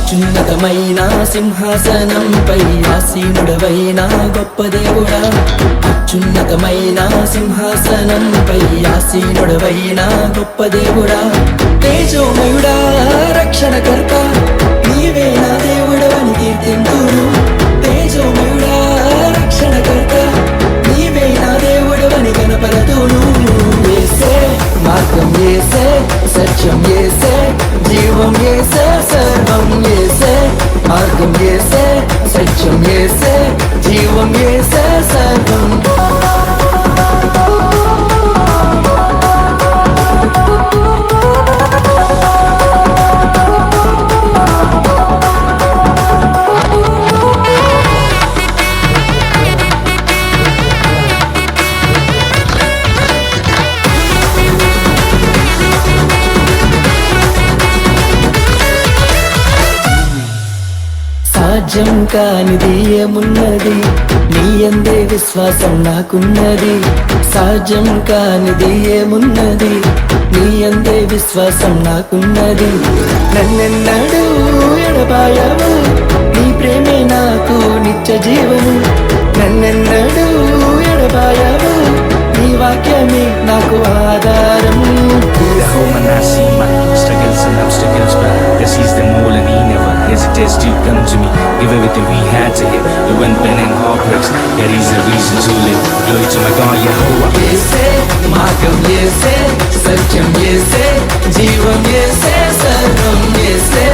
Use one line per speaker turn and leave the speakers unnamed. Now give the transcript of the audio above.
అత్యున్నతమైన సింహాసనంపై ఆసీనుడవైన గొప్ప దేవుడా, అత్యున్నతమైన సింహాసనంపై ఆసీనుడవైన గొప్ప దేవుడా, తేజోమయుడా రక్షణకర్త నీవే నా దేవుడవని కీర్తింతును. తేజోమయుడా రక్షణకర్త నీవే నా దేవుడవని కనపరతును. యేసే మార్గం, యేసే సత్యం, యేసే జీవం, యేసే సర్వం, యేసే మార్గం, యేసే సత్యం, యేసే జీవం, యేసే సర్వం. సాధ్యం కానిది ఏమున్నది, నీ అందే విశ్వాసం నాకున్నది. సాధ్యం కానిది ఏమున్నది, నీ అందే విశ్వాసం నాకున్నది. నన్నెన్నడూ ఎడబాయవు, నీ ప్రేమే నాకు నిత్య జీవము. నన్నెన్నడూ ఎడబాయవు, నీ వాక్యమే నాకు ఆధారం.
The home and I see my struggles and obstacles, but yes, he's the mole and he never hesitates to come to me. Give everything we had to him. We went pen and heartbreaks, yet he's a reason to live. Glory to my God, Yehovah.
యేసే మార్గం, యేసే సత్యం, యేసే జీవం, యేసే సర్వం, యేసే